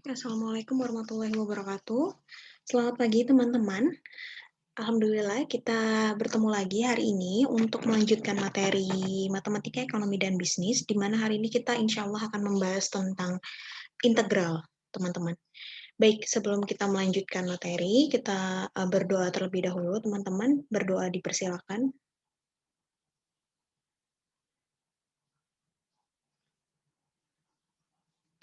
Assalamualaikum warahmatullahi wabarakatuh. Selamat pagi teman-teman. Alhamdulillah kita bertemu lagi hari ini untuk melanjutkan materi matematika, ekonomi, dan bisnis, di mana hari ini kita insya Allah akan membahas tentang integral, teman-teman. Baik, sebelum kita melanjutkan materi, kita berdoa terlebih dahulu, teman-teman. Berdoa dipersilakan.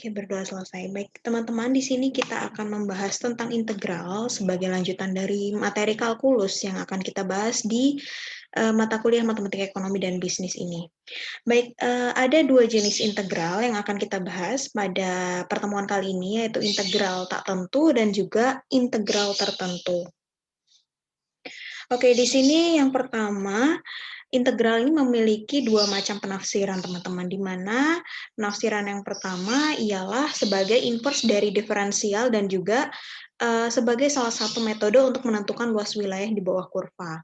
Oke, berdoa selesai. Baik, teman-teman, di sini kita akan membahas tentang integral sebagai lanjutan dari materi kalkulus yang akan kita bahas di mata kuliah matematika ekonomi dan bisnis ini. Baik, ada dua jenis integral yang akan kita bahas pada pertemuan kali ini, yaitu integral tak tentu dan juga integral tertentu. Oke, di sini yang pertama, integral ini memiliki dua macam penafsiran, teman-teman, di mana penafsiran yang pertama ialah sebagai inverse dari diferensial dan juga sebagai salah satu metode untuk menentukan luas wilayah di bawah kurva.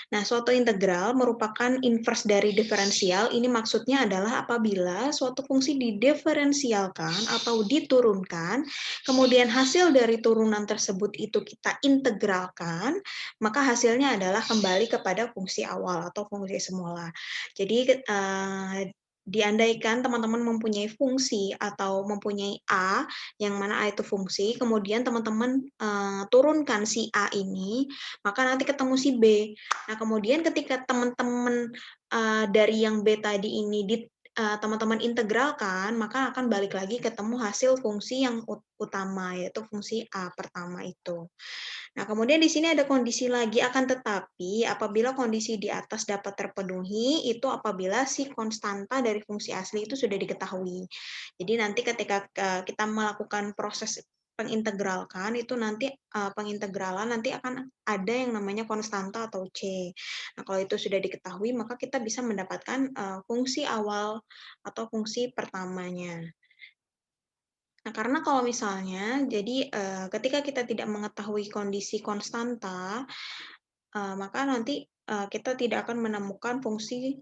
Nah, suatu integral merupakan inverse dari diferensial. Ini maksudnya adalah apabila suatu fungsi didiferensialkan atau diturunkan, kemudian hasil dari turunan tersebut itu kita integralkan, maka hasilnya adalah kembali kepada fungsi awal atau fungsi semula. Jadi, diandaikan teman-teman mempunyai fungsi atau mempunyai A, yang mana A itu fungsi, kemudian teman-teman turunkan si A ini, maka nanti ketemu si B. Nah, kemudian ketika teman-teman dari yang B tadi ini teman-teman integralkan, maka akan balik lagi ketemu hasil fungsi yang utama, yaitu fungsi A pertama itu. Nah, kemudian di sini ada kondisi lagi, akan tetapi apabila kondisi di atas dapat terpenuhi, itu apabila si konstanta dari fungsi asli itu sudah diketahui. Jadi nanti ketika kita melakukan proses pengintegralkan, itu nanti pengintegralan nanti akan ada yang namanya konstanta atau C. Nah, kalau itu sudah diketahui, maka kita bisa mendapatkan fungsi awal atau fungsi pertamanya. Nah, karena kalau misalnya, jadi ketika kita tidak mengetahui kondisi konstanta, maka nanti kita tidak akan menemukan fungsi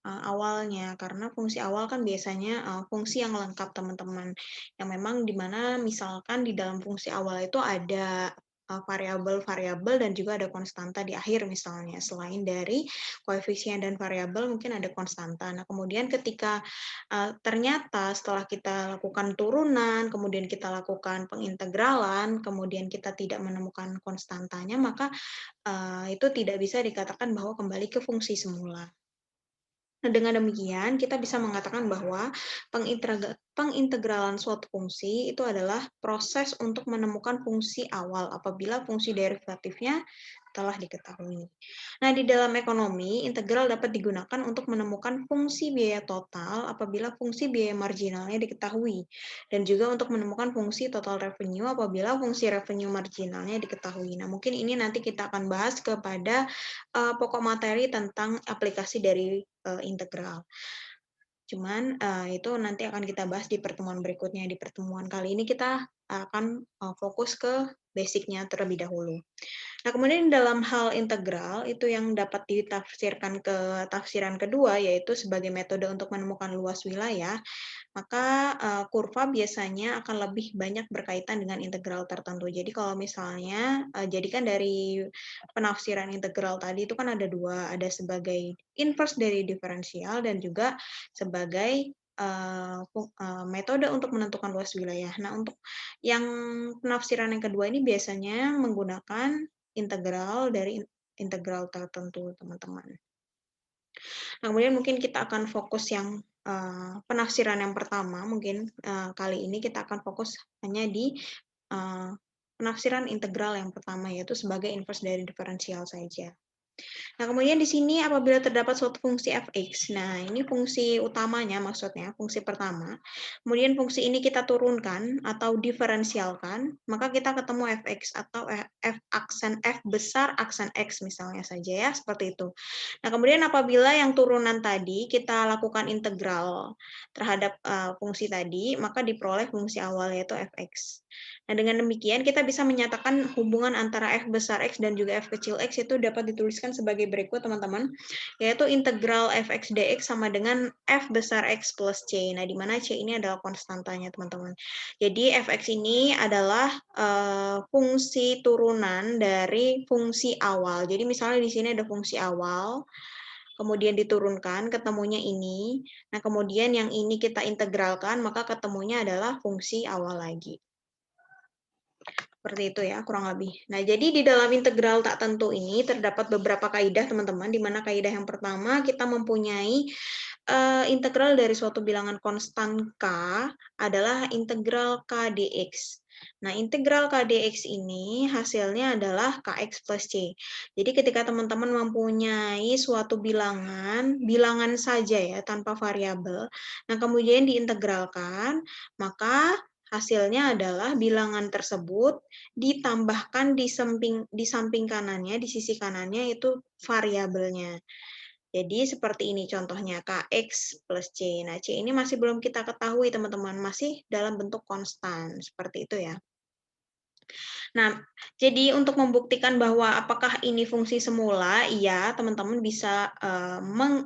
awalnya, karena fungsi awal kan biasanya fungsi yang lengkap, teman-teman. Yang memang di mana misalkan di dalam fungsi awal itu ada variabel-variabel dan juga ada konstanta di akhir misalnya. Selain dari koefisien dan variabel mungkin ada konstanta. Nah, kemudian ketika ternyata setelah kita lakukan turunan, kemudian kita lakukan pengintegralan, kemudian kita tidak menemukan konstantanya, maka itu tidak bisa dikatakan bahwa kembali ke fungsi semula. Nah, dengan demikian kita bisa mengatakan bahwa pengintegralan suatu fungsi itu adalah proses untuk menemukan fungsi awal apabila fungsi derivatifnya telah diketahui. Nah, di dalam ekonomi, integral dapat digunakan untuk menemukan fungsi biaya total apabila fungsi biaya marginalnya diketahui, dan juga untuk menemukan fungsi total revenue apabila fungsi revenue marginalnya diketahui. Nah, mungkin ini nanti kita akan bahas kepada pokok materi tentang aplikasi dari integral. Cuman itu nanti akan kita bahas di pertemuan berikutnya. Di pertemuan kali ini kita akan fokus ke basic-nya terlebih dahulu. Nah, kemudian dalam hal integral, itu yang dapat ditafsirkan ke tafsiran kedua, yaitu sebagai metode untuk menemukan luas wilayah, maka kurva biasanya akan lebih banyak berkaitan dengan integral tertentu. Jadi kalau misalnya, jadikan dari penafsiran integral tadi itu kan ada dua, ada sebagai inverse dari diferensial dan juga sebagai metode untuk menentukan luas wilayah. Nah, untuk yang penafsiran yang kedua ini biasanya menggunakan integral dari integral tertentu, teman-teman. Nah, kemudian mungkin kita akan fokus yang penafsiran yang pertama, mungkin kali ini kita akan fokus hanya di penafsiran integral yang pertama, yaitu sebagai inverse dari diferensial saja. Nah, kemudian di sini apabila terdapat suatu fungsi f(x), nah ini fungsi utamanya maksudnya, fungsi pertama, kemudian fungsi ini kita turunkan atau diferensialkan, maka kita ketemu f(x) atau f aksen f besar aksen x misalnya saja ya, seperti itu. Nah, kemudian apabila yang turunan tadi kita lakukan integral terhadap fungsi tadi, maka diperoleh fungsi awal yaitu f(x). Nah, dengan demikian kita bisa menyatakan hubungan antara f besar x dan juga f kecil x itu dapat ditulis dituliskan sebagai berikut, teman-teman, yaitu integral fx dx sama dengan f besar x plus c. Nah, di mana c ini adalah konstantanya, teman-teman. Jadi, fx ini adalah fungsi turunan dari fungsi awal. Jadi, misalnya di sini ada fungsi awal, kemudian diturunkan, ketemunya ini. Nah, kemudian yang ini kita integralkan, maka ketemunya adalah fungsi awal lagi. Seperti itu ya, kurang lebih. Nah, jadi di dalam integral tak tentu ini terdapat beberapa kaidah, teman-teman, di mana kaidah yang pertama kita mempunyai integral dari suatu bilangan konstan K adalah integral K dx. Nah, integral K dx ini hasilnya adalah Kx plus C. Jadi ketika teman-teman mempunyai suatu bilangan saja ya, tanpa variabel, nah kemudian diintegralkan, maka hasilnya adalah bilangan tersebut ditambahkan di samping kanannya, di sisi kanannya itu variabelnya. Jadi seperti ini contohnya, Kx plus C. Nah, C ini masih belum kita ketahui, teman-teman. Masih dalam bentuk konstan. Seperti itu ya. Nah, jadi untuk membuktikan bahwa apakah ini fungsi semula, iya, teman-teman bisa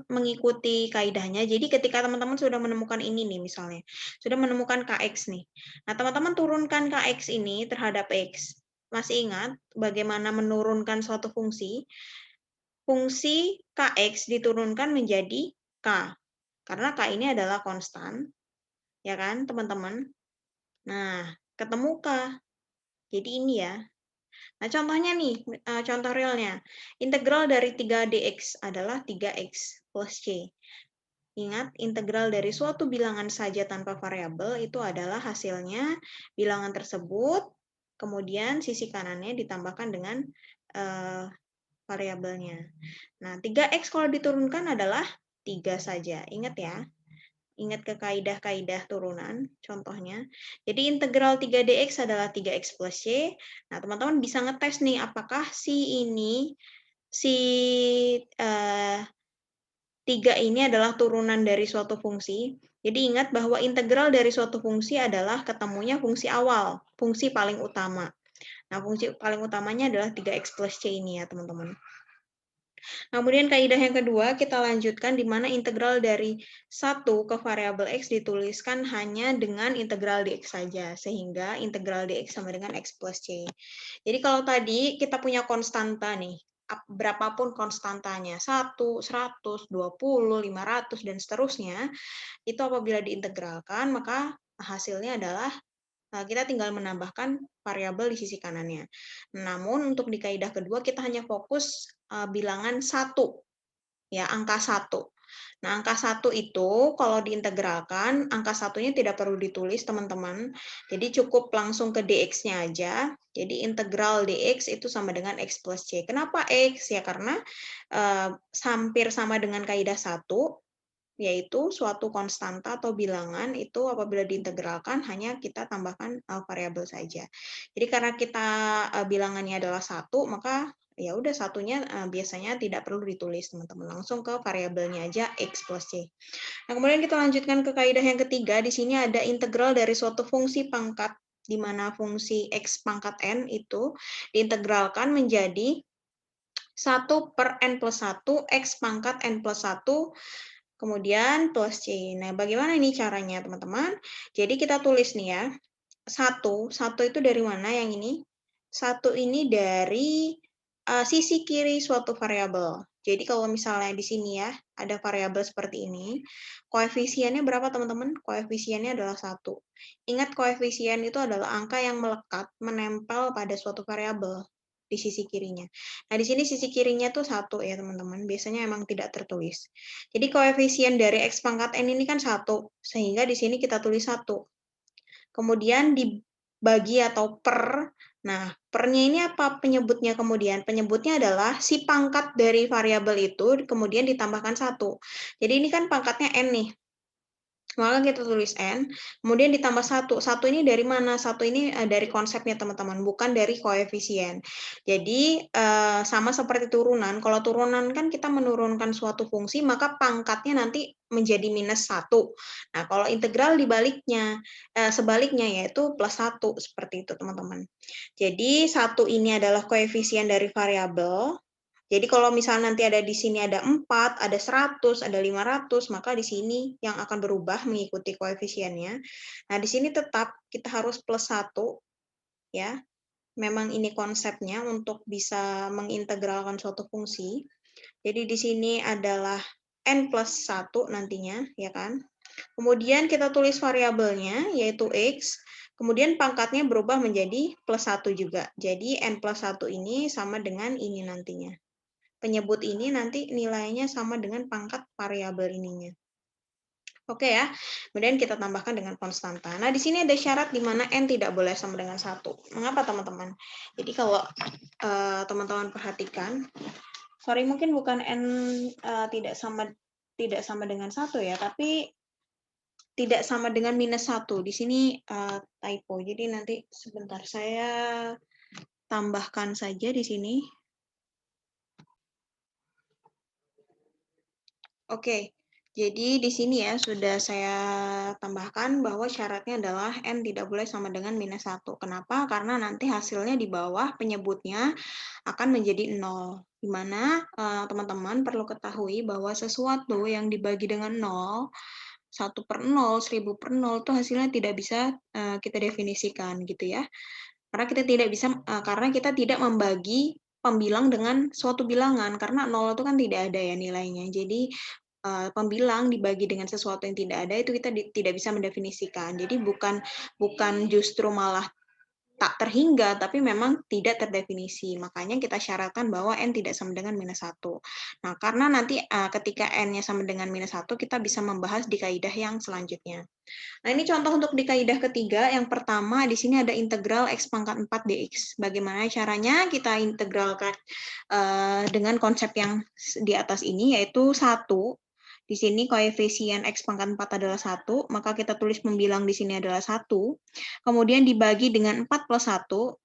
mengikuti kaidahnya. Jadi ketika teman-teman sudah menemukan ini nih misalnya, sudah menemukan Kx nih. Nah, teman-teman turunkan Kx ini terhadap X. Masih ingat bagaimana menurunkan suatu fungsi? Fungsi Kx diturunkan menjadi K. Karena K ini adalah konstan, ya kan teman-teman? Nah, ketemu K. Jadi ini ya. Nah, contohnya nih, contoh realnya. Integral dari 3dx adalah 3x plus c. Ingat, integral dari suatu bilangan saja tanpa variabel itu adalah hasilnya bilangan tersebut, kemudian sisi kanannya ditambahkan dengan variabelnya. Nah, 3x kalau diturunkan adalah 3 saja. Ingat ya. Ingat ke kaidah-kaidah turunan, contohnya. Jadi integral 3dx adalah 3x plus c. Nah, teman-teman bisa ngetes nih, apakah si 3 ini adalah turunan dari suatu fungsi. Jadi ingat bahwa integral dari suatu fungsi adalah ketemunya fungsi awal, fungsi paling utama. Nah, fungsi paling utamanya adalah 3x plus c ini ya, teman-teman. Kemudian kaidah yang kedua, kita lanjutkan di mana integral dari 1 ke variabel x dituliskan hanya dengan integral dx saja, sehingga integral dx sama dengan x plus c. Jadi kalau tadi kita punya konstanta nih, berapapun konstantanya, 1, 100, 20, 500, dan seterusnya, itu apabila diintegralkan, maka hasilnya adalah kita tinggal menambahkan variabel di sisi kanannya. Namun untuk di kaidah kedua kita hanya fokus bilangan 1, ya, angka 1. Nah, angka 1 itu kalau diintegralkan, angka 1-nya tidak perlu ditulis, teman-teman. Jadi cukup langsung ke dx-nya aja. Jadi integral dx itu sama dengan x plus c. Kenapa x? Ya karena hampir sama dengan kaidah 1, yaitu suatu konstanta atau bilangan itu apabila diintegralkan hanya kita tambahkan variabel saja. Jadi karena kita bilangannya adalah 1, maka ya udah satunya biasanya tidak perlu ditulis, teman-teman. Langsung ke variabelnya aja x plus c. Nah, kemudian kita lanjutkan ke kaidah yang ketiga. Di sini ada integral dari suatu fungsi pangkat, di mana fungsi x pangkat n itu diintegralkan menjadi 1 per n plus 1 x pangkat n plus 1 kemudian plus C. Nah, bagaimana ini caranya, teman-teman? Jadi kita tulis nih ya, 1 itu dari mana yang ini? 1 ini dari sisi kiri suatu variabel. Jadi kalau misalnya di sini ya, ada variabel seperti ini, koefisiennya berapa, teman-teman? Koefisiennya adalah 1. Ingat, koefisien itu adalah angka yang melekat, menempel pada suatu variabel di sisi kirinya. Nah, di sini sisi kirinya tuh 1 ya, teman-teman. Biasanya emang tidak tertulis. Jadi koefisien dari x pangkat n ini kan 1, sehingga di sini kita tulis 1. Kemudian dibagi atau per, nah pernya ini apa penyebutnya kemudian? Penyebutnya adalah si pangkat dari variabel itu kemudian ditambahkan 1. Jadi ini kan pangkatnya n nih. Maka kita tulis N, kemudian ditambah 1. 1 ini dari mana? 1 ini dari konsepnya, teman-teman, bukan dari koefisien. Jadi, sama seperti turunan. Kalau turunan kan kita menurunkan suatu fungsi, maka pangkatnya nanti menjadi minus 1. Nah, kalau integral dibaliknya, sebaliknya yaitu plus 1. Seperti itu, teman-teman. Jadi, 1 ini adalah koefisien dari variabel, Jadi kalau misalnya nanti ada di sini ada 4, ada 100, ada 500, maka di sini yang akan berubah mengikuti koefisiennya. Nah, di sini tetap kita harus plus 1, ya. Memang ini konsepnya untuk bisa mengintegralkan suatu fungsi. Jadi di sini adalah n plus 1 nantinya, ya kan. Kemudian kita tulis variabelnya, yaitu x. Kemudian pangkatnya berubah menjadi plus 1 juga. Jadi n plus 1 ini sama dengan ini nantinya. Penyebut ini nanti nilainya sama dengan pangkat variabel ininya. Oke ya, kemudian kita tambahkan dengan konstanta. Nah, di sini ada syarat di mana n tidak boleh sama dengan 1. Mengapa, teman-teman? Jadi kalau teman-teman perhatikan, sorry mungkin bukan n tidak sama dengan 1 ya, tapi tidak sama dengan minus 1. Di sini typo. Jadi nanti sebentar saya tambahkan saja di sini. Oke. Jadi di sini ya sudah saya tambahkan bahwa syaratnya adalah n tidak boleh sama dengan minus 1. Kenapa? Karena nanti hasilnya di bawah penyebutnya akan menjadi 0. Di mana teman-teman perlu ketahui bahwa sesuatu yang dibagi dengan 0, 1/0, 1000/0 itu hasilnya tidak bisa kita definisikan gitu ya. Karena kita tidak membagi pembilang dengan suatu bilangan, karena 0 itu kan tidak ada ya nilainya. Jadi pembilang dibagi dengan sesuatu yang tidak ada itu kita tidak bisa mendefinisikan. Jadi bukan justru malah tak terhingga, tapi memang tidak terdefinisi. Makanya kita syaratkan bahwa n tidak sama dengan minus 1. Nah, karena nanti ketika n-nya sama dengan minus 1, kita bisa membahas di kaidah yang selanjutnya. Nah, ini contoh untuk di kaidah ketiga. Yang pertama, di sini ada integral x pangkat 4 dx. Bagaimana caranya kita integralkan dengan konsep yang di atas ini, yaitu 1. Di sini koefisien x pangkat 4 adalah 1, maka kita tulis pembilang di sini adalah 1. Kemudian dibagi dengan 4 plus 1,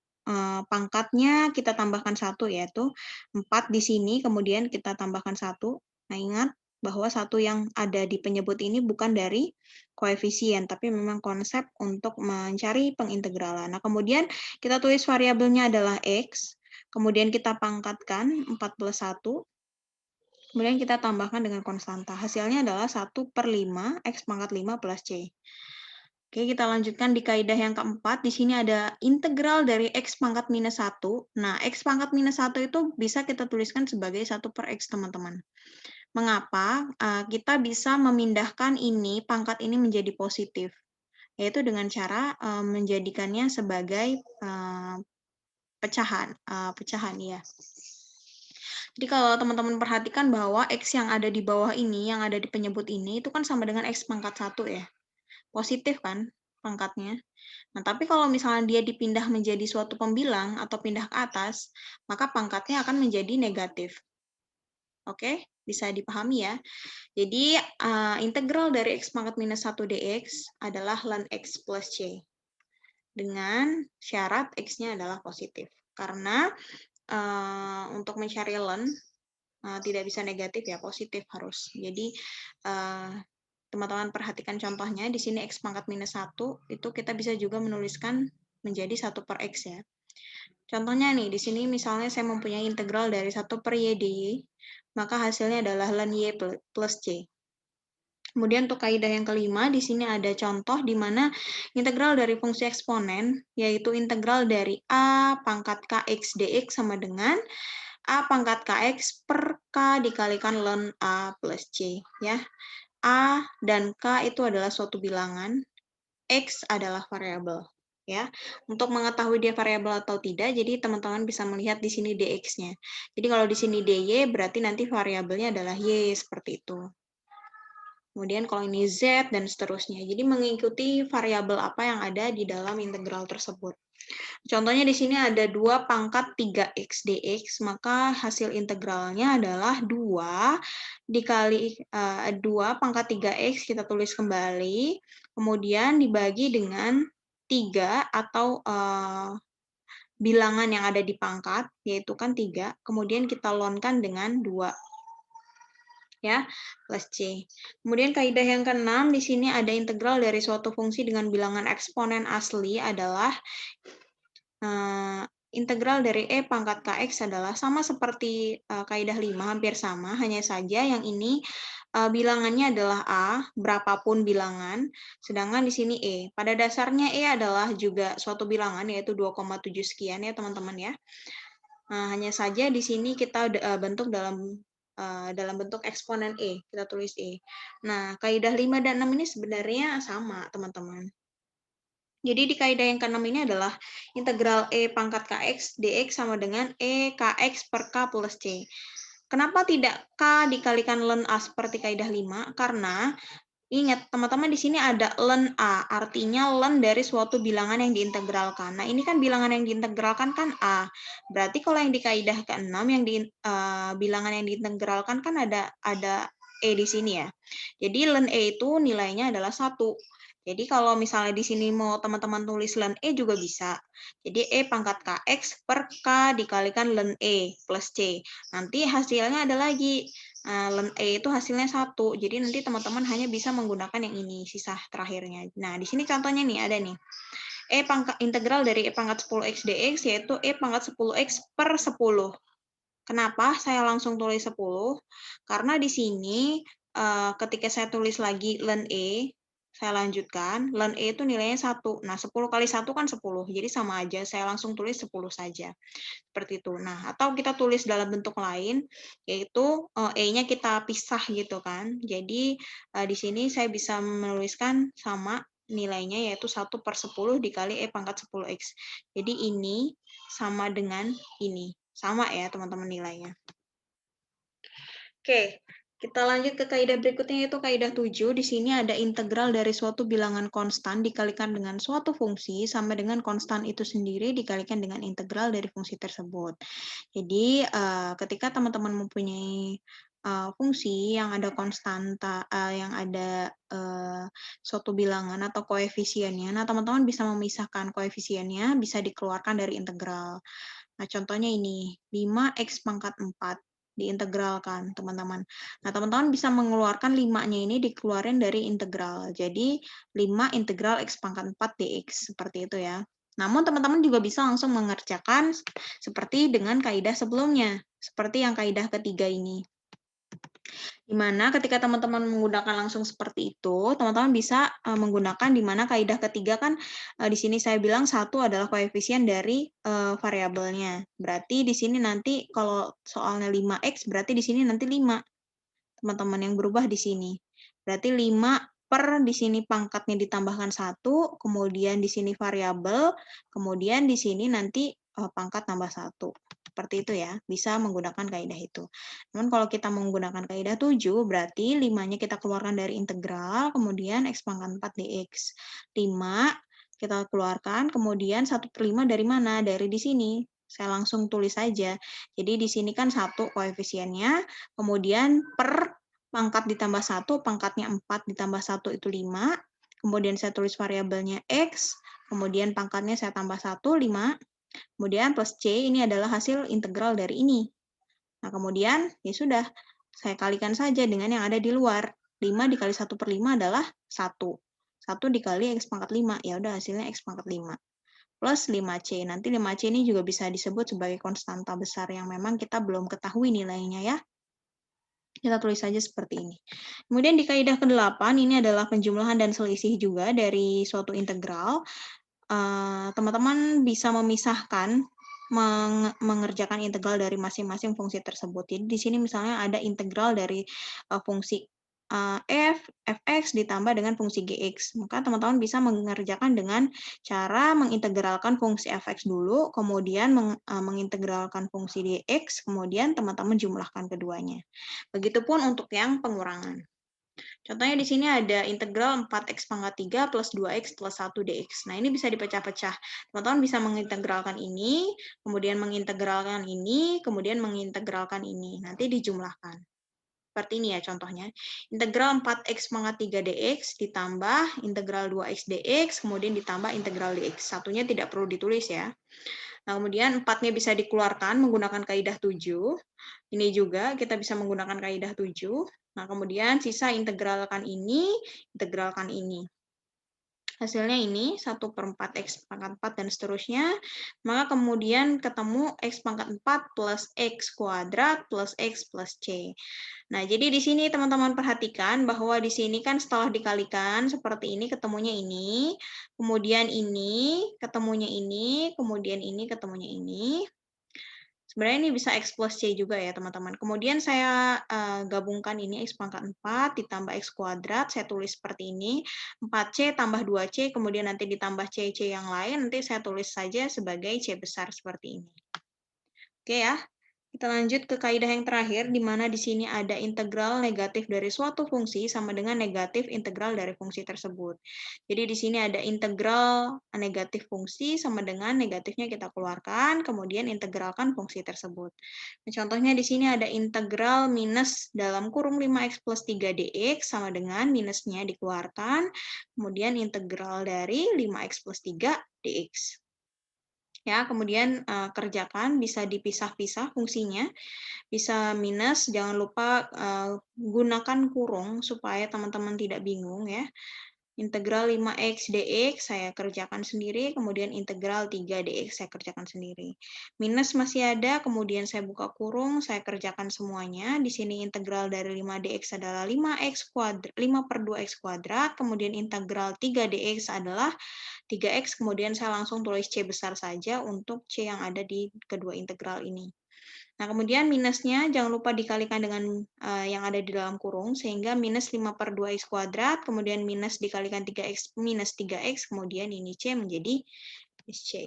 pangkatnya kita tambahkan 1, yaitu 4 di sini, kemudian kita tambahkan 1. Nah, ingat bahwa 1 yang ada di penyebut ini bukan dari koefisien, tapi memang konsep untuk mencari pengintegralan. Nah, kemudian kita tulis variabelnya adalah x, kemudian kita pangkatkan 4 plus 1, kemudian kita tambahkan dengan konstanta. Hasilnya adalah 1/5 x pangkat 5 plus c. Oke, kita lanjutkan di kaidah yang keempat. Di sini ada integral dari x pangkat minus 1. Nah, x pangkat minus 1 itu bisa kita tuliskan sebagai 1/x, teman-teman. Mengapa? Kita bisa memindahkan ini, pangkat ini menjadi positif. Yaitu dengan cara menjadikannya sebagai pecahan ya. Jadi kalau teman-teman perhatikan bahwa x yang ada di bawah ini, yang ada di penyebut ini, itu kan sama dengan x pangkat 1 ya. Positif kan pangkatnya. Nah, tapi kalau misalnya dia dipindah menjadi suatu pembilang atau pindah ke atas, maka pangkatnya akan menjadi negatif. Oke, bisa dipahami ya. Jadi integral dari x pangkat minus 1 dx adalah ln x plus c. Dengan syarat x-nya adalah positif. Karena untuk mencari ln tidak bisa negatif ya, positif harus. Jadi teman-teman perhatikan contohnya, di sini x pangkat minus 1, itu kita bisa juga menuliskan menjadi 1/x ya. Contohnya nih, di sini misalnya saya mempunyai integral dari 1/y dy, maka hasilnya adalah ln y plus c. Kemudian untuk kaidah yang kelima, di sini ada contoh di mana integral dari fungsi eksponen, yaitu integral dari a pangkat kx dx sama dengan a pangkat kx per k dikalikan ln a plus c. Ya. A dan k itu adalah suatu bilangan, x adalah variabel. Ya, untuk mengetahui dia variabel atau tidak, jadi teman-teman bisa melihat di sini dx-nya. Jadi kalau di sini dy, berarti nanti variabelnya adalah y, seperti itu. Kemudian kalau ini z, dan seterusnya. Jadi mengikuti variabel apa yang ada di dalam integral tersebut. Contohnya di sini ada 2 pangkat 3x dx, maka hasil integralnya adalah 2 dikali 2 pangkat 3x, kita tulis kembali, kemudian dibagi dengan 3 atau bilangan yang ada di pangkat, yaitu kan 3, kemudian kita lonkan dengan 2. Ya, plus C. Kemudian kaidah yang keenam, di sini ada integral dari suatu fungsi dengan bilangan eksponen asli adalah integral dari E pangkat KX adalah sama seperti kaidah 5, hampir sama, hanya saja yang ini bilangannya adalah A, berapapun bilangan, sedangkan di sini E. Pada dasarnya E adalah juga suatu bilangan, yaitu 2,7 sekian ya teman-teman ya. Nah, hanya saja di sini kita bentuk dalam bentuk eksponen E, kita tulis E. Nah, kaidah 5 dan 6 ini sebenarnya sama, teman-teman. Jadi di kaidah yang ke-6 ini adalah integral E pangkat KX dx sama dengan E KX per K plus C. Kenapa tidak K dikalikan ln A seperti kaidah 5? Karena ingat, teman-teman di sini ada ln A, artinya ln dari suatu bilangan yang diintegralkan. Nah, ini kan bilangan yang diintegralkan kan A. Berarti kalau yang di kaidah ke-6 yang bilangan yang diintegralkan kan ada E di sini ya. Jadi ln E itu nilainya adalah 1. Jadi kalau misalnya di sini mau teman-teman tulis ln E juga bisa. Jadi E pangkat KX per K dikalikan ln E plus C. Nanti hasilnya ada lagi. Ln E itu hasilnya 1. Jadi nanti teman-teman hanya bisa menggunakan yang ini, sisa terakhirnya. Nah, di sini contohnya nih, ada nih. E pangkat integral dari E pangkat 10x dx, yaitu E pangkat 10x per 10. Kenapa saya langsung tulis 10? Karena di sini ketika saya tulis lagi ln E, saya lanjutkan, ln E itu nilainya 1. Nah, 10 kali 1 kan 10, jadi sama aja, saya langsung tulis 10 saja. Seperti itu. Nah, atau kita tulis dalam bentuk lain, yaitu E-nya kita pisah gitu kan. Jadi, di sini saya bisa menuliskan sama nilainya, yaitu 1 per 10 dikali E pangkat 10x. Jadi ini sama dengan ini. Sama ya teman-teman nilainya. Oke, kita lanjut ke kaidah berikutnya, yaitu kaidah 7. Di sini ada integral dari suatu bilangan konstan dikalikan dengan suatu fungsi sama dengan konstan itu sendiri dikalikan dengan integral dari fungsi tersebut. Jadi, ketika teman-teman mempunyai fungsi yang ada konstanta, yang ada suatu bilangan atau koefisiennya, nah teman-teman bisa memisahkan koefisiennya, bisa dikeluarkan dari integral. Nah, contohnya ini, 5x pangkat 4 diintegralkan, teman-teman. Nah, teman-teman bisa mengeluarkan 5-nya ini dikeluarin dari integral. Jadi, 5 integral x pangkat 4 dx, seperti itu ya. Namun, teman-teman juga bisa langsung mengerjakan seperti dengan kaidah sebelumnya, seperti yang kaidah ketiga ini. Di mana ketika teman-teman menggunakan langsung seperti itu, teman-teman bisa menggunakan di mana kaidah ketiga kan di sini saya bilang 1 adalah koefisien dari variabelnya. Berarti di sini nanti kalau soalnya 5x, berarti di sini nanti 5. Teman-teman yang berubah di sini. Berarti 5 per di sini pangkatnya ditambahkan 1, kemudian di sini variabel, kemudian di sini nanti pangkat tambah 1. Seperti itu ya, bisa menggunakan kaidah itu. Namun kalau kita menggunakan kaidah 7, berarti 5-nya kita keluarkan dari integral, kemudian x pangkat 4 dx. 5 kita keluarkan, kemudian 1/5 dari mana? Dari di sini. Saya langsung tulis saja. Jadi di sini kan 1 koefisiennya, kemudian per pangkat ditambah 1, pangkatnya 4 ditambah 1 itu 5, kemudian saya tulis variabelnya x, kemudian pangkatnya saya tambah 1, 5, kemudian plus C, ini adalah hasil integral dari ini. Nah, kemudian ya sudah, saya kalikan saja dengan yang ada di luar. 5 dikali 1/5 adalah 1. 1 dikali x pangkat 5, ya udah hasilnya x pangkat 5. Plus 5C. Nanti 5C ini juga bisa disebut sebagai konstanta besar yang memang kita belum ketahui nilainya ya. Kita tulis saja seperti ini. Kemudian di kaidah ke-8, ini adalah penjumlahan dan selisih juga dari suatu integral. Teman-teman bisa memisahkan mengerjakan integral dari masing-masing fungsi tersebut. Jadi di sini misalnya ada integral dari fungsi fx ditambah dengan fungsi gx. Maka teman-teman bisa mengerjakan dengan cara mengintegralkan fungsi fx dulu, kemudian mengintegralkan fungsi dx, kemudian teman-teman jumlahkan keduanya. Begitupun untuk yang pengurangan. Contohnya di sini ada integral 4x pangkat 3 plus 2x plus 1 dx. Nah, ini bisa dipecah-pecah. Teman-teman bisa mengintegralkan ini, kemudian mengintegralkan ini, kemudian mengintegralkan ini. Nanti dijumlahkan. Seperti ini ya contohnya. Integral 4x pangkat 3 dx ditambah integral 2x dx, kemudian ditambah integral dx. Satunya tidak perlu ditulis ya. Nah, kemudian 4-nya bisa dikeluarkan menggunakan kaidah 7. Ini juga kita bisa menggunakan kaidah 7. Nah, kemudian sisa integralkan ini, integralkan ini. Hasilnya ini 1/4 X pangkat 4 dan seterusnya, maka kemudian ketemu X pangkat 4 plus X kuadrat plus X plus C. Nah, jadi di sini teman-teman perhatikan bahwa di sini kan setelah dikalikan seperti ini ketemunya ini, kemudian ini ketemunya ini, kemudian ini ketemunya ini. Sebenarnya ini bisa X plus C juga ya, teman-teman. Kemudian saya gabungkan ini X pangkat 4 ditambah X kuadrat, saya tulis seperti ini. 4C tambah 2C, kemudian nanti ditambah C yang lain, nanti saya tulis saja sebagai C besar seperti ini. Oke ya. Kita lanjut ke kaidah yang terakhir, di mana di sini ada integral negatif dari suatu fungsi sama dengan negatif integral dari fungsi tersebut. Jadi di sini ada integral negatif fungsi sama dengan negatifnya kita keluarkan, kemudian integralkan fungsi tersebut. Nah, contohnya di sini ada integral minus dalam kurung 5x plus 3 dx sama dengan minusnya dikeluarkan, kemudian integral dari 5x plus 3 dx. Ya, kemudian kerjakan, bisa dipisah-pisah fungsinya, bisa minus, jangan lupa gunakan kurung supaya teman-teman tidak bingung ya. Integral 5x dx saya kerjakan sendiri, kemudian integral 3 dx saya kerjakan sendiri. Minus masih ada, kemudian saya buka kurung, saya kerjakan semuanya. Di sini integral dari 5 dx adalah 5x kuadrat, 5 per 2x kuadrat, kemudian integral 3 dx adalah 3x, kemudian saya langsung tulis C besar saja untuk C yang ada di kedua integral ini. Nah, kemudian minusnya jangan lupa dikalikan dengan yang ada di dalam kurung, sehingga minus 5 per 2x kuadrat, kemudian minus dikalikan 3x, minus 3x, kemudian ini C menjadi C.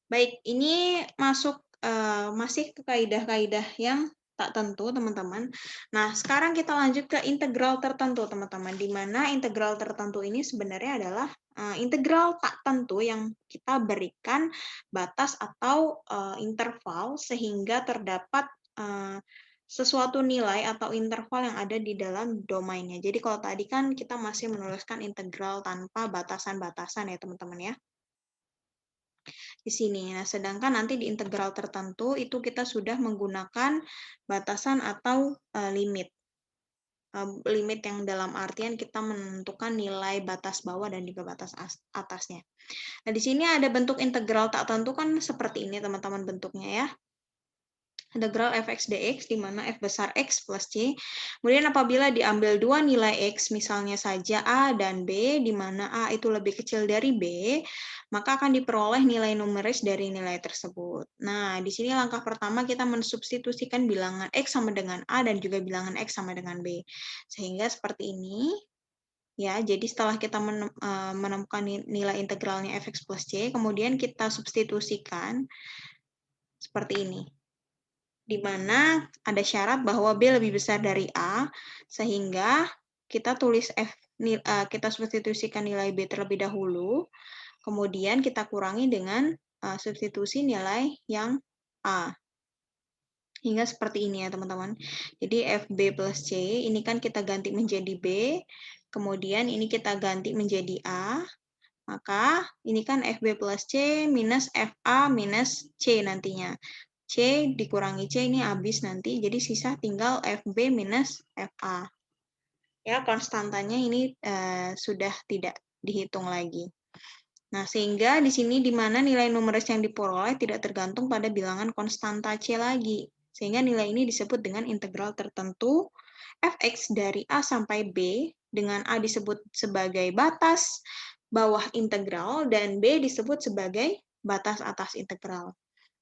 Baik, ini masuk masih ke kaidah-kaidah yang tak tentu, teman-teman. Nah, sekarang kita lanjut ke integral tertentu, teman-teman, di mana integral tertentu ini sebenarnya adalah integral tak tentu yang kita berikan batas atau interval sehingga terdapat sesuatu nilai atau interval yang ada di dalam domainnya. Jadi kalau tadi kan kita masih menuliskan integral tanpa batasan-batasan ya, teman-teman ya, di sini. Nah, sedangkan nanti di integral tertentu itu kita sudah menggunakan batasan atau limit. Limit yang dalam artian kita menentukan nilai batas bawah dan juga batas atasnya. Nah, di sini ada bentuk integral tak tentu kan seperti ini teman-teman bentuknya ya. Integral fx dx di mana f besar x plus c. Kemudian apabila diambil dua nilai x, misalnya saja a dan b, di mana a itu lebih kecil dari b, maka akan diperoleh nilai numeris dari nilai tersebut. Nah, di sini langkah pertama kita mensubstitusikan bilangan x sama dengan a dan juga bilangan x sama dengan b. Sehingga seperti ini. Ya, jadi setelah kita menemukan nilai integralnya fx plus c, kemudian kita substitusikan seperti ini, di mana ada syarat bahwa B lebih besar dari A, sehingga kita tulis kita substitusikan nilai B terlebih dahulu, kemudian kita kurangi dengan substitusi nilai yang A. Hingga seperti ini ya, teman-teman. Jadi FB plus C, ini kan kita ganti menjadi B, kemudian ini kita ganti menjadi A, maka ini kan FB plus C minus FA minus C nantinya. C dikurangi C ini habis nanti, jadi sisa tinggal FB minus FA. Ya, konstantanya ini sudah tidak dihitung lagi. Nah, sehingga di sini di mana nilai numeris yang diperoleh tidak tergantung pada bilangan konstanta C lagi. Sehingga nilai ini disebut dengan integral tertentu fx dari A sampai B, dengan A disebut sebagai batas bawah integral dan B disebut sebagai batas atas integral.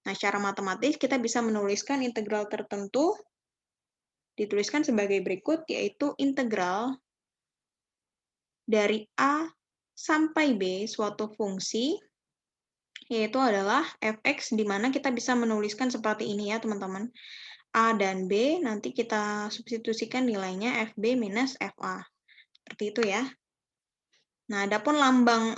Nah, secara matematis kita bisa menuliskan integral tertentu dituliskan sebagai berikut, yaitu integral dari A sampai B suatu fungsi, yaitu adalah fx, di mana kita bisa menuliskan seperti ini ya, teman-teman. A dan B, nanti kita substitusikan nilainya FB minus FA. Seperti itu ya. Nah, adapun lambang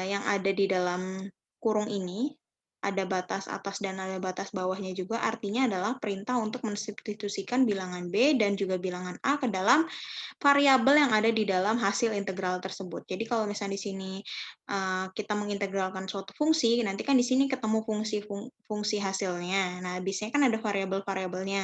yang ada di dalam kurung ini, ada batas atas dan ada batas bawahnya juga, artinya adalah perintah untuk mensubstitusikan bilangan B dan juga bilangan A ke dalam variabel yang ada di dalam hasil integral tersebut. Jadi kalau misalnya di sini kita mengintegralkan suatu fungsi, nanti kan di sini ketemu fungsi hasilnya. Nah, biasanya kan ada variabel-variabelnya.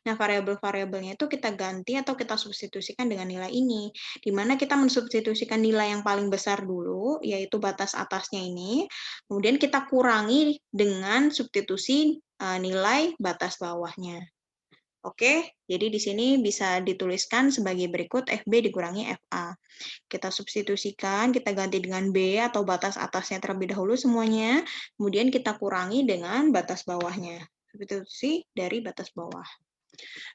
Nah, variabel-variabelnya itu kita ganti atau kita substitusikan dengan nilai ini, di mana kita mensubstitusikan nilai yang paling besar dulu, yaitu batas atasnya ini, kemudian kita kurangi dengan substitusi nilai batas bawahnya. Oke, jadi di sini bisa dituliskan sebagai berikut FB dikurangi FA. Kita substitusikan, kita ganti dengan B atau batas atasnya terlebih dahulu semuanya, kemudian kita kurangi dengan batas bawahnya. Substitusi dari batas bawah.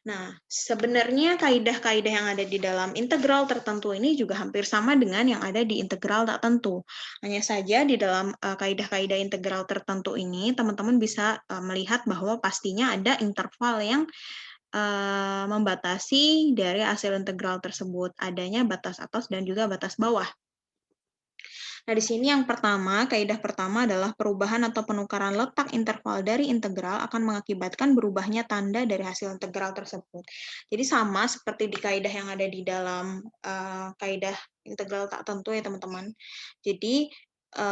Nah, sebenarnya kaidah-kaidah yang ada di dalam integral tertentu ini juga hampir sama dengan yang ada di integral tak tentu. Hanya saja di dalam kaidah-kaidah integral tertentu ini, teman-teman bisa melihat bahwa pastinya ada interval yang membatasi dari hasil integral tersebut, adanya batas atas dan juga batas bawah. Nah, di sini yang pertama, kaidah pertama adalah perubahan atau penukaran letak interval dari integral akan mengakibatkan berubahnya tanda dari hasil integral tersebut. Jadi sama seperti di kaidah yang ada di dalam kaidah integral tak tentu ya teman-teman. Jadi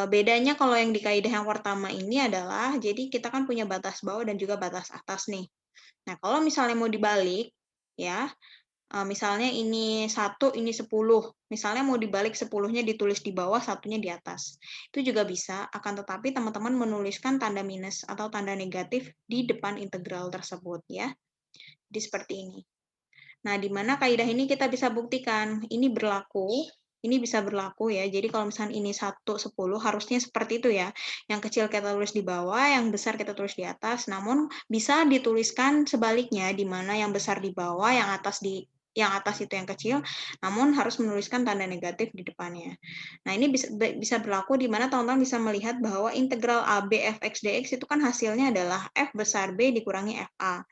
bedanya kalau yang di kaidah yang pertama ini adalah, jadi kita kan punya batas bawah dan juga batas atas nih. Nah, kalau misalnya mau dibalik, ya, misalnya ini 1, ini 10. Misalnya mau dibalik 10-nya ditulis di bawah, 1-nya di atas. Itu juga bisa, akan tetapi teman-teman menuliskan tanda minus atau tanda negatif di depan integral tersebut, ya. Jadi seperti ini. Nah, di mana kaidah ini kita bisa buktikan, ini berlaku, ini bisa berlaku ya. Jadi kalau misalnya ini 1, 10, harusnya seperti itu ya. Yang kecil kita tulis di bawah, yang besar kita tulis di atas. Namun bisa dituliskan sebaliknya, di mana yang besar di bawah, yang atas itu yang kecil, namun harus menuliskan tanda negatif di depannya. Nah, ini bisa berlaku di mana teman-teman bisa melihat bahwa integral AB fx dx itu kan hasilnya adalah f besar B dikurangi FA.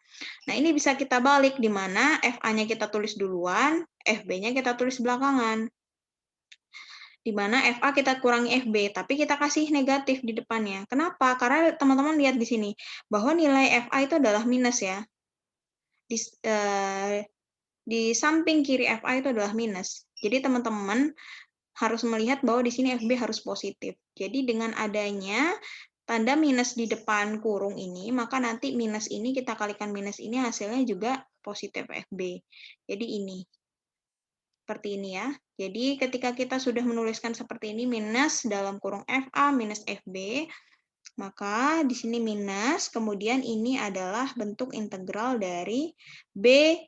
Nah, ini bisa kita balik, di mana FA-nya kita tulis duluan, FB-nya kita tulis belakangan. Di mana FA kita kurangi FB, tapi kita kasih negatif di depannya. Kenapa? Karena teman-teman lihat di sini, bahwa nilai FA itu adalah minus ya. Di samping kiri FA itu adalah minus. Jadi teman-teman harus melihat bahwa di sini FB harus positif. Jadi dengan adanya tanda minus di depan kurung ini, maka nanti minus ini kita kalikan minus ini hasilnya juga positif FB. Jadi ini. Seperti ini ya. Jadi ketika kita sudah menuliskan seperti ini, minus dalam kurung FA minus FB, maka di sini minus, kemudian ini adalah bentuk integral dari B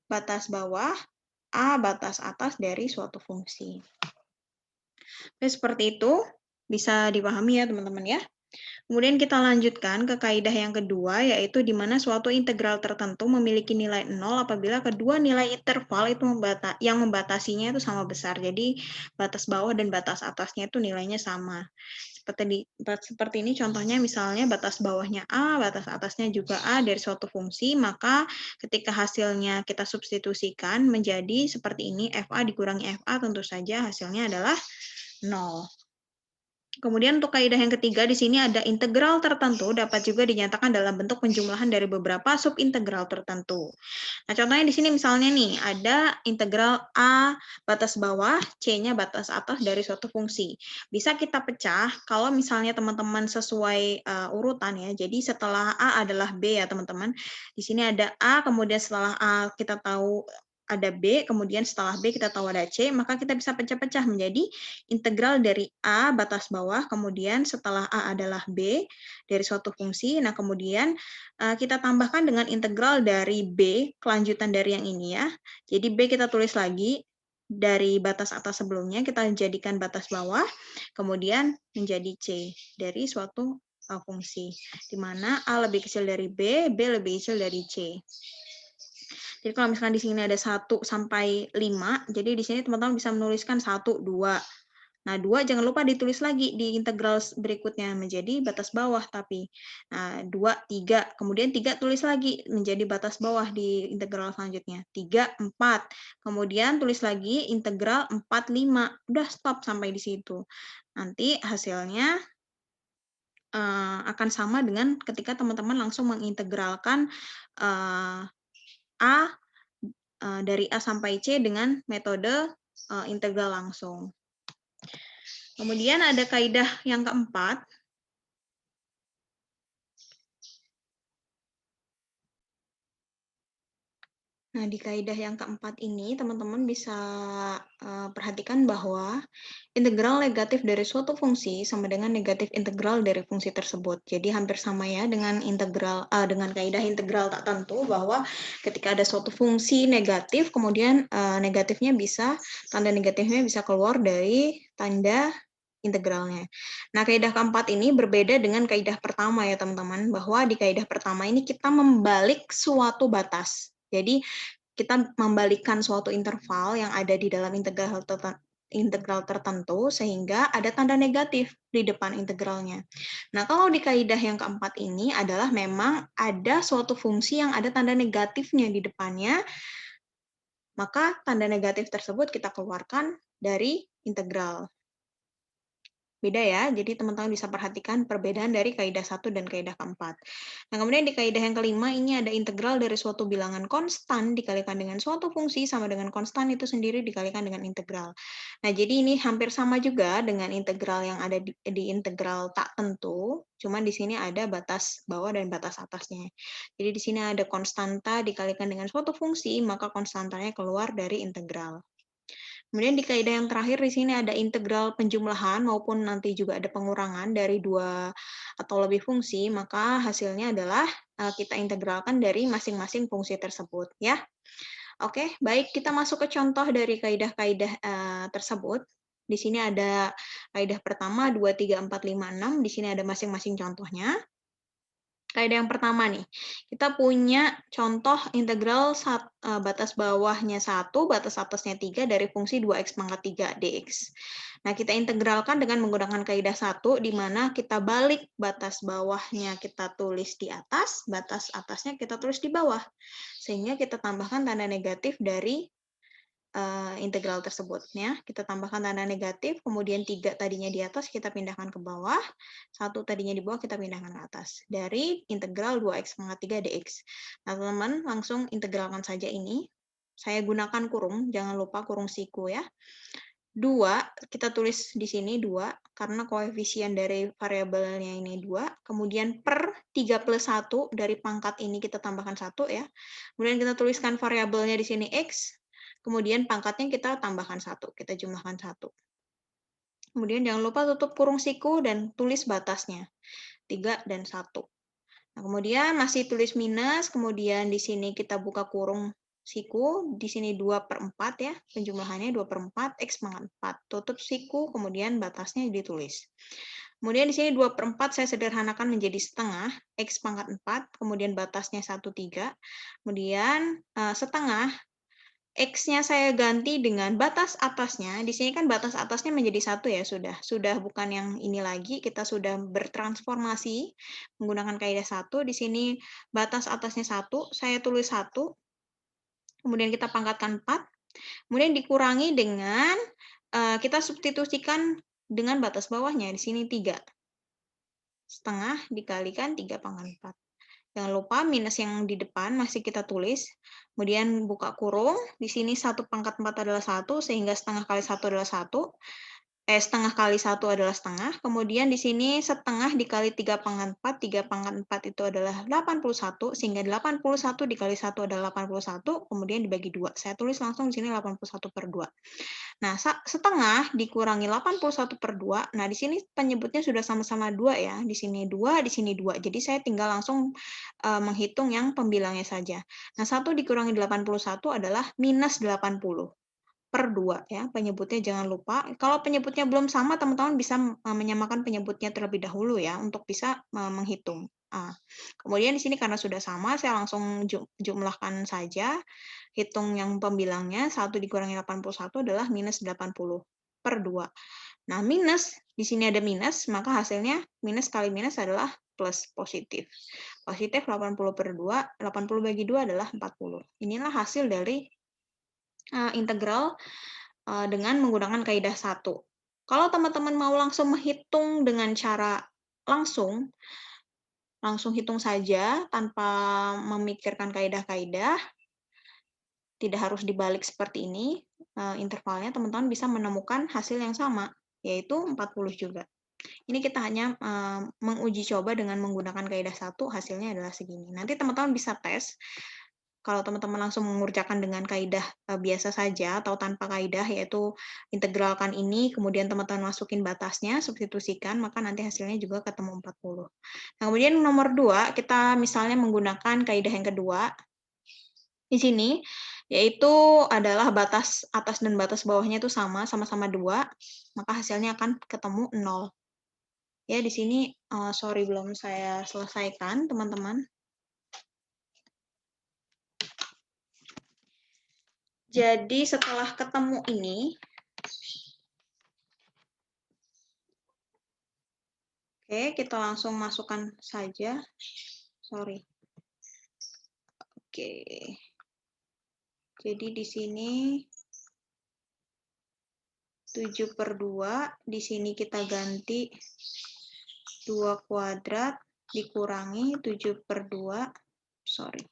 batas bawah, A batas atas dari suatu fungsi. Oke, seperti itu bisa dipahami ya teman-teman ya. Kemudian kita lanjutkan ke kaidah yang kedua, yaitu di mana suatu integral tertentu memiliki nilai 0 apabila kedua nilai interval itu yang membatasinya itu sama besar. Jadi batas bawah dan batas atasnya itu nilainya sama. Seperti ini contohnya, misalnya batas bawahnya A, batas atasnya juga A dari suatu fungsi, maka ketika hasilnya kita substitusikan menjadi seperti ini, FA dikurangi FA, tentu saja hasilnya adalah 0. Kemudian untuk kaidah yang ketiga, di sini ada integral tertentu dapat juga dinyatakan dalam bentuk penjumlahan dari beberapa subintegral tertentu. Nah, contohnya di sini misalnya nih, ada integral A batas bawah, C-nya batas atas dari suatu fungsi. Bisa kita pecah kalau misalnya teman-teman sesuai urutan ya. Jadi setelah A adalah B ya teman-teman. Di sini ada A, kemudian setelah A kita tahu ada B, kemudian setelah B kita tahu ada C, maka kita bisa pecah-pecah menjadi integral dari A batas bawah, kemudian setelah A adalah B dari suatu fungsi. Nah, kemudian kita tambahkan dengan integral dari B, kelanjutan dari yang ini ya. Jadi B kita tulis lagi dari batas atas sebelumnya, kita jadikan batas bawah, kemudian menjadi C dari suatu fungsi, di mana A lebih kecil dari B, B lebih kecil dari C. Jadi kalau misalkan di sini ada 1 sampai 5, jadi di sini teman-teman bisa menuliskan 1, 2. Nah, 2 jangan lupa ditulis lagi di integral berikutnya menjadi batas bawah tapi. Nah, 2, 3. Kemudian 3 tulis lagi menjadi batas bawah di integral selanjutnya. 3, 4. Kemudian tulis lagi integral 4, 5. Udah stop sampai di situ. Nanti hasilnya akan sama dengan ketika teman-teman langsung mengintegralkan A dari A sampai C dengan metode integral langsung. Kemudian ada kaidah yang keempat. Nah, di kaidah yang keempat ini, teman-teman bisa perhatikan bahwa integral negatif dari suatu fungsi sama dengan negatif integral dari fungsi tersebut. Jadi hampir sama ya dengan dengan kaidah integral tak tentu, bahwa ketika ada suatu fungsi negatif, kemudian tanda negatifnya bisa keluar dari tanda integralnya. Nah, kaidah keempat ini berbeda dengan kaidah pertama ya teman-teman, bahwa di kaidah pertama ini kita membalik suatu batas. Jadi kita membalikkan suatu interval yang ada di dalam integral tertentu sehingga ada tanda negatif di depan integralnya. Nah, kalau di kaidah yang keempat ini adalah memang ada suatu fungsi yang ada tanda negatifnya di depannya, maka tanda negatif tersebut kita keluarkan dari integral. Beda ya, jadi teman-teman bisa perhatikan perbedaan dari kaidah 1 dan kaidah keempat. Nah, kemudian di kaidah yang kelima, ini ada integral dari suatu bilangan konstan dikalikan dengan suatu fungsi sama dengan konstan itu sendiri dikalikan dengan integral. Nah, jadi ini hampir sama juga dengan integral yang ada di integral tak tentu, cuman di sini ada batas bawah dan batas atasnya. Jadi di sini ada konstanta dikalikan dengan suatu fungsi, maka konstantanya keluar dari integral. Kemudian di kaidah yang terakhir di sini ada integral penjumlahan maupun nanti juga ada pengurangan dari 2 atau lebih fungsi, maka hasilnya adalah kita integralkan dari masing-masing fungsi tersebut ya. Oke, baik, kita masuk ke contoh dari kaidah-kaidah tersebut. Di sini ada kaidah pertama 2, 3, 4, 5, 6, di sini ada masing-masing contohnya. Kaidah yang pertama nih, kita punya contoh integral batas bawahnya 1, batas atasnya 3 dari fungsi 2x pangkat 3 dx. Nah, kita integralkan dengan menggunakan kaidah 1, di mana kita balik batas bawahnya kita tulis di atas, batas atasnya kita tulis di bawah. Sehingga kita tambahkan tanda negatif dari integral tersebut ya. Kita tambahkan tanda negatif, kemudian 3 tadinya di atas kita pindahkan ke bawah, 1 tadinya di bawah kita pindahkan ke atas. Dari integral 2x pangkat 3 dx. Nah, teman-teman langsung integralkan saja ini. Saya gunakan kurung, jangan lupa kurung siku ya. 2, kita tulis di sini 2, karena koefisien dari variabelnya ini 2, kemudian per 3 plus 1, dari pangkat ini kita tambahkan 1 ya. Kemudian kita tuliskan variabelnya di sini x, kemudian pangkatnya kita tambahkan 1, kita jumlahkan 1. Kemudian jangan lupa tutup kurung siku dan tulis batasnya, 3 dan 1. Nah, kemudian masih tulis minus, kemudian di sini kita buka kurung siku, di sini 2/4 ya, penjumlahannya 2/4, X pangkat 4. Tutup siku, kemudian batasnya ditulis. Kemudian di sini 2/4 saya sederhanakan menjadi setengah, X pangkat 4, kemudian batasnya 1/3, kemudian setengah, X-nya saya ganti dengan batas atasnya. Di sini kan batas atasnya menjadi 1 ya, sudah bukan yang ini lagi, kita sudah bertransformasi menggunakan kaidah 1. Di sini batas atasnya 1, saya tulis 1, kemudian kita pangkatkan 4, kemudian dikurangi dengan kita substitusikan dengan batas bawahnya, di sini 3. Setengah dikalikan 3 pangkat 4. Jangan lupa minus yang di depan masih kita tulis. Kemudian buka kurung. Di sini 1/4 adalah 1, sehingga setengah kali 1 adalah 1. Setengah kali 1 adalah setengah. Kemudian di sini setengah dikali 3/4. 3/4 itu adalah 81, sehingga 81 dikali 1 adalah 81, kemudian dibagi 2. Saya tulis langsung di sini 81/2. Nah, setengah dikurangi 81/2. Nah, di sini penyebutnya sudah sama-sama 2 ya. Di sini 2, di sini 2. Jadi saya tinggal langsung menghitung yang pembilangnya saja. Nah, 1 dikurangi 81 adalah minus 80/2 ya. Penyebutnya jangan lupa. Kalau penyebutnya belum sama, teman-teman bisa menyamakan penyebutnya terlebih dahulu ya, untuk bisa menghitung. Kemudian di sini karena sudah sama, saya langsung jumlahkan saja. Hitung yang pembilangnya, 1 dikurangi 81 adalah minus 80/2. Nah, minus, di sini ada minus, maka hasilnya minus kali minus adalah plus positif. Positif 80/2, 80 bagi 2 adalah 40. Inilah hasil dari integral dengan menggunakan kaidah 1. Kalau teman-teman mau langsung menghitung dengan cara langsung hitung saja tanpa memikirkan kaidah-kaidah, tidak harus dibalik seperti ini, intervalnya teman-teman bisa menemukan hasil yang sama, yaitu 40 juga. Ini kita hanya menguji coba dengan menggunakan kaidah 1, hasilnya adalah segini. Nanti teman-teman bisa tes, kalau teman-teman langsung mengerjakan dengan kaidah biasa saja atau tanpa kaidah, yaitu integralkan ini, kemudian teman-teman masukin batasnya, substitusikan, maka nanti hasilnya juga ketemu 40. Nah, kemudian nomor 2, kita misalnya menggunakan kaidah yang kedua, di sini, yaitu adalah batas atas dan batas bawahnya itu sama-sama 2, maka hasilnya akan ketemu 0. Ya, di sini, sorry belum saya selesaikan, teman-teman. Jadi setelah ketemu ini, oke, kita langsung masukkan saja. Sorry. Oke. Jadi di sini 7/2, di sini kita ganti 2 kuadrat dikurangi 7/2, sorry.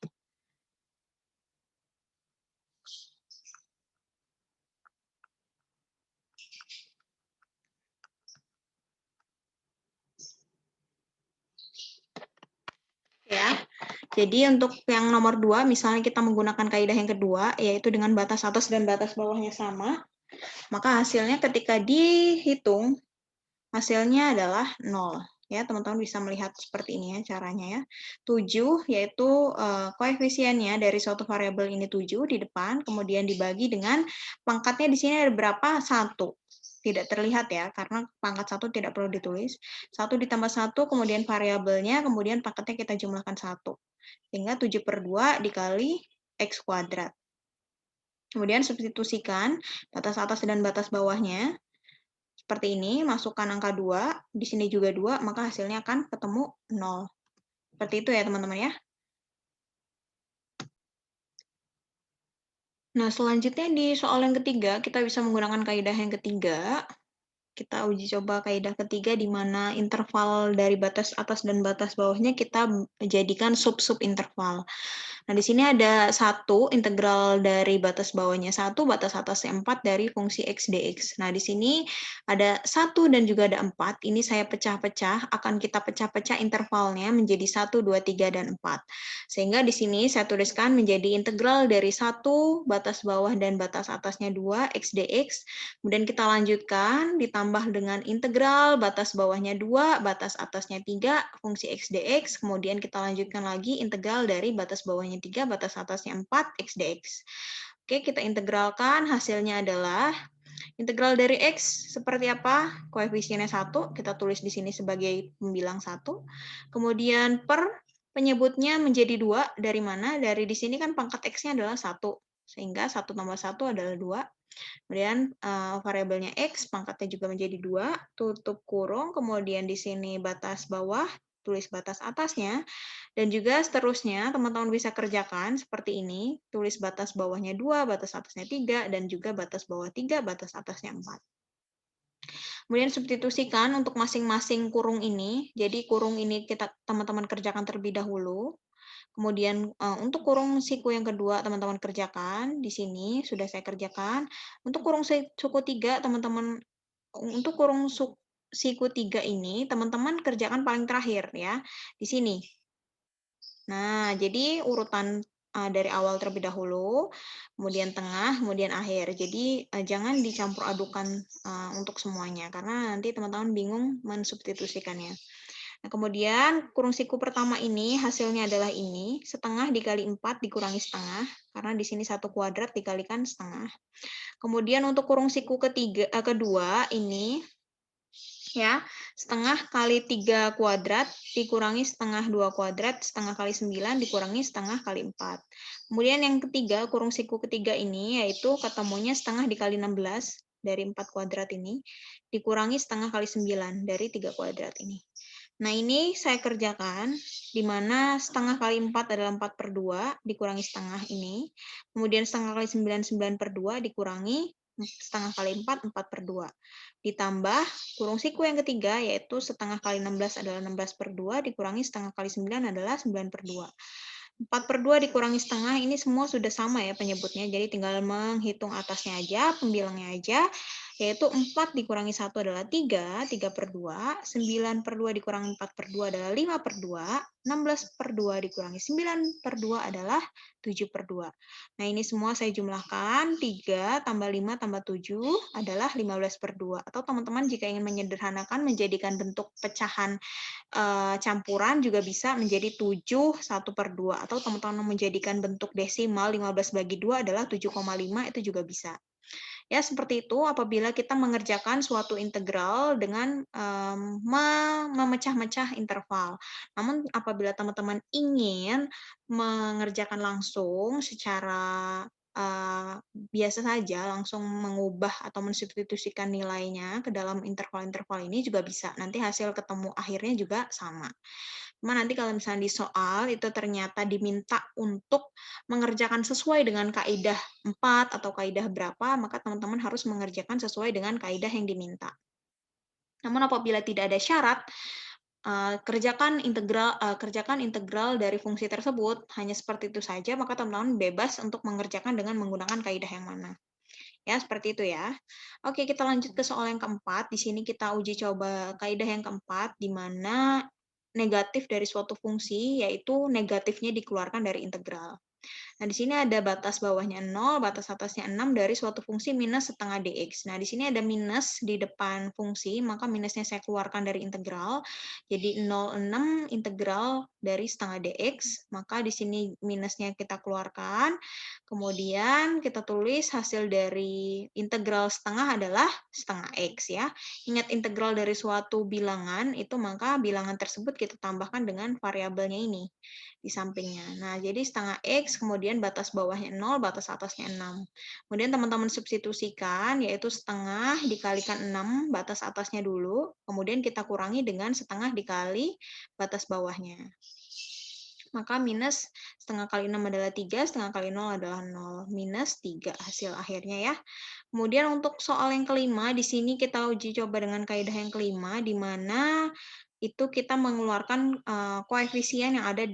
Ya, jadi untuk yang nomor 2, misalnya kita menggunakan kaidah yang kedua, yaitu dengan batas atas dan batas bawahnya sama, maka hasilnya ketika dihitung, hasilnya adalah 0. Ya, teman-teman bisa melihat seperti ini ya caranya ya. 7 yaitu koefisiennya dari suatu variabel ini 7 di depan, kemudian dibagi dengan pangkatnya di sini ada berapa? 1. Tidak terlihat ya, karena pangkat 1 tidak perlu ditulis. 1 ditambah 1, kemudian variabelnya, kemudian pangkatnya kita jumlahkan 1. Sehingga 7/2 dikali X kuadrat. Kemudian substitusikan batas atas dan batas bawahnya. Seperti ini, masukkan angka 2, di sini juga 2, maka hasilnya akan ketemu 0. Seperti itu ya teman-teman ya. Nah, selanjutnya di soal yang ketiga, kita bisa menggunakan kaidah yang ketiga. Kita uji coba kaidah ketiga di mana interval dari batas atas dan batas bawahnya kita jadikan sub-sub interval. Nah, di sini ada 1 integral dari batas bawahnya 1, batas atasnya 4 dari fungsi x dx. Nah, di sini ada 1 dan juga ada 4. Ini saya pecah-pecah, akan kita pecah-pecah intervalnya menjadi 1, 2, 3, dan 4. Sehingga di sini saya tuliskan menjadi integral dari 1, batas bawah dan batas atasnya 2, x dx. Kemudian kita lanjutkan, ditambah dengan integral batas bawahnya 2, batas atasnya 3, fungsi x dx. Kemudian kita lanjutkan lagi integral dari batas bawahnya 3, batas atasnya 4, x dx. Oke, kita integralkan, hasilnya adalah integral dari x seperti apa? Koefisiennya 1, kita tulis di sini sebagai pembilang 1. Kemudian per penyebutnya menjadi 2, dari mana? Dari di sini kan pangkat x-nya adalah 1, sehingga 1 tambah 1 adalah 2. Kemudian variabelnya x, pangkatnya juga menjadi 2, tutup kurung, kemudian di sini batas bawah, tulis batas atasnya, dan juga seterusnya teman-teman bisa kerjakan seperti ini, tulis batas bawahnya 2, batas atasnya 3, dan juga batas bawah 3, batas atasnya 4. Kemudian substitusikan untuk masing-masing kurung ini, jadi kurung ini kita teman-teman kerjakan terlebih dahulu. Kemudian untuk kurung siku yang kedua teman-teman kerjakan, di sini sudah saya kerjakan. Untuk kurung siku 3 teman-teman, untuk kurung siku 3 ini teman-teman kerjakan paling terakhir ya, di sini. Nah, jadi urutan dari awal terlebih dahulu, kemudian tengah, kemudian akhir. Jadi jangan dicampur adukan untuk semuanya, karena nanti teman-teman bingung mensubstitusikannya. Nah, kemudian kurung siku pertama ini hasilnya adalah ini, setengah dikali 4 dikurangi setengah, karena di sini 1 kuadrat dikalikan setengah. Kemudian untuk kurung siku kedua ini, ya, setengah kali 3 kuadrat dikurangi setengah 2 kuadrat, setengah kali 9 dikurangi setengah kali 4. Kemudian yang ketiga, kurung siku ketiga ini, yaitu ketemunya setengah dikali 16 dari 4 kuadrat ini, dikurangi setengah kali 9 dari 3 kuadrat ini. Nah, ini saya kerjakan, di mana setengah kali 4 adalah 4/2, dikurangi setengah ini. Kemudian setengah kali 9, 9/2, dikurangi setengah kali 4, 4/2. Ditambah kurung siku yang ketiga, yaitu setengah kali 16 adalah 16/2, dikurangi setengah kali 9 adalah 9/2. 4/2 dikurangi setengah, ini semua sudah sama ya penyebutnya, jadi tinggal menghitung atasnya aja, pembilangnya aja, yaitu 4 dikurangi 1 adalah 3, 3/2, 9/2 dikurangi 4/2 adalah 5/2, 16/2 dikurangi 9/2 adalah 7/2. Nah, ini semua saya jumlahkan, 3 tambah 5 tambah 7 adalah 15/2. Atau teman-teman jika ingin menyederhanakan, menjadikan bentuk pecahan campuran juga bisa menjadi 7 1/2. Atau teman-teman menjadikan bentuk desimal 15 bagi 2 adalah 7,5, itu juga bisa. Ya, seperti itu apabila kita mengerjakan suatu integral dengan memecah-mecah interval. Namun apabila teman-teman ingin mengerjakan langsung secara biasa saja, langsung mengubah atau mensubstitusikan nilainya ke dalam interval-interval ini juga bisa. Nanti hasil ketemu akhirnya juga sama. Cuma nanti kalau misalnya di soal itu ternyata diminta untuk mengerjakan sesuai dengan kaidah 4 atau kaidah berapa, maka teman-teman harus mengerjakan sesuai dengan kaidah yang diminta. Namun apabila tidak ada syarat, kerjakan integral dari fungsi tersebut, hanya seperti itu saja, maka teman-teman bebas untuk mengerjakan dengan menggunakan kaidah yang mana. Ya, seperti itu ya. Oke, kita lanjut ke soal yang keempat. Di sini kita uji coba kaidah yang keempat, di mana negatif dari suatu fungsi, yaitu negatifnya dikeluarkan dari integral. Nah, di sini ada batas bawahnya 0, batas atasnya 6 dari suatu fungsi minus setengah dx. Nah, di sini ada minus di depan fungsi, maka minusnya saya keluarkan dari integral. Jadi 0,6 integral dari setengah dx, maka di sini minusnya kita keluarkan. Kemudian kita tulis hasil dari integral setengah adalah setengah x ya. Ingat integral dari suatu bilangan, itu maka bilangan tersebut kita tambahkan dengan variabelnya ini di sampingnya. Nah, jadi setengah X, kemudian batas bawahnya 0, batas atasnya 6. Kemudian teman-teman substitusikan, yaitu setengah dikalikan 6, batas atasnya dulu, kemudian kita kurangi dengan setengah dikali batas bawahnya. Maka minus setengah kali 6 adalah 3, setengah kali 0 adalah 0. Minus 3 hasil akhirnya ya. Kemudian untuk soal yang kelima, di sini kita uji coba dengan kaidah yang kelima, di mana itu kita mengeluarkan koefisien yang ada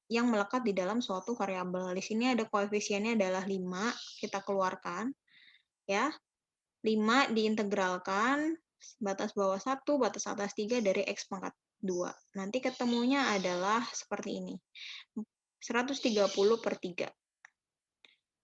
yang melekat di dalam suatu variabel. Di sini ada koefisiennya adalah 5, kita keluarkan ya. 5 diintegralkan batas bawah 1, batas atas 3 dari x pangkat 2. Nanti ketemunya adalah seperti ini. 130/3.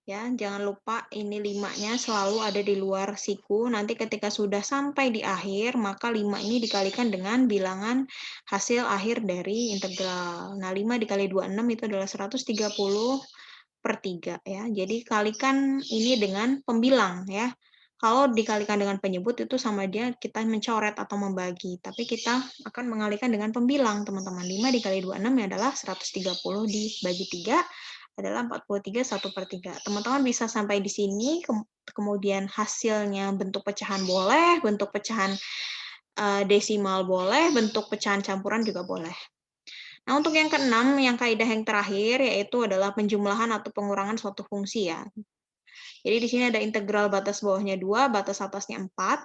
Ya, jangan lupa ini 5-nya selalu ada di luar siku. Nanti ketika sudah sampai di akhir, maka 5 ini dikalikan dengan bilangan hasil akhir dari integral. Nah, 5 dikali 26 itu adalah 130/3 ya. Jadi kalikan ini dengan pembilang ya. Kalau dikalikan dengan penyebut itu sama dia kita mencoret atau membagi. Tapi kita akan mengalihkan dengan pembilang, teman-teman. 5 dikali 26 adalah 130 dibagi 3 adalah 43 1/3. Teman-teman bisa sampai di sini, kemudian hasilnya bentuk pecahan boleh, bentuk pecahan desimal boleh, bentuk pecahan campuran juga boleh. Nah, untuk yang keenam, yang kaidah yang terakhir, yaitu adalah penjumlahan atau pengurangan suatu fungsi ya. Jadi di sini ada integral batas bawahnya 2, batas atasnya 4.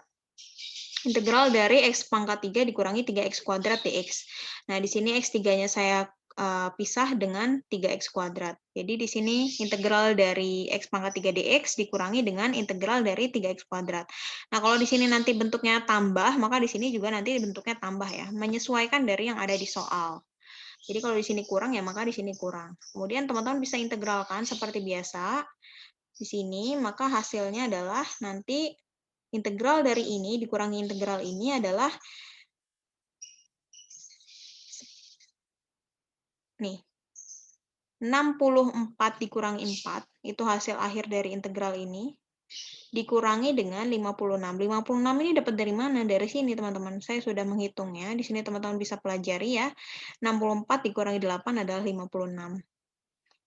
Integral dari x pangkat 3 dikurangi 3x kuadrat dx. Nah, di sini x3-nya saya pisah dengan 3x kuadrat. Jadi di sini integral dari x pangkat 3 dx dikurangi dengan integral dari 3x kuadrat. Nah, kalau di sini nanti bentuknya tambah, maka di sini juga nanti bentuknya tambah ya, menyesuaikan dari yang ada di soal. Jadi kalau di sini kurang ya maka di sini kurang. Kemudian teman-teman bisa integralkan seperti biasa di sini, maka hasilnya adalah nanti integral dari ini dikurangi integral ini adalah nih, 64 dikurangi 4, itu hasil akhir dari integral ini, dikurangi dengan 56. 56 ini dapat dari mana? Dari sini, teman-teman. Saya sudah menghitungnya. Di sini teman-teman bisa pelajari ya. 64 dikurangi 8 adalah 56.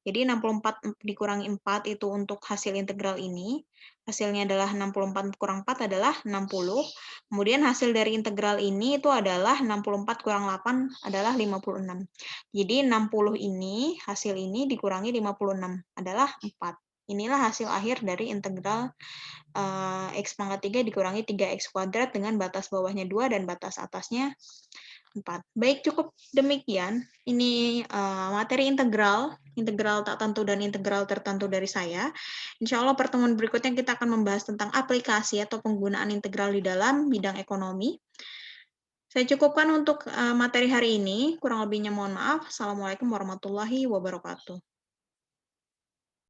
Jadi 64 dikurangi 4 itu untuk hasil integral ini. Hasilnya adalah 64 kurang 4 adalah 60. Kemudian hasil dari integral ini itu adalah 64 kurang 8 adalah 56. Jadi 60 ini, hasil ini dikurangi 56 adalah 4. Inilah hasil akhir dari integral X pangkat 3 dikurangi 3X kuadrat dengan batas bawahnya 2 dan batas atasnya 4. Baik, cukup demikian. Ini materi integral tak tentu dan integral tertentu dari saya. Insya Allah pertemuan berikutnya kita akan membahas tentang aplikasi atau penggunaan integral di dalam bidang ekonomi. Saya cukupkan untuk materi hari ini. Kurang lebihnya mohon maaf. Assalamualaikum warahmatullahi wabarakatuh.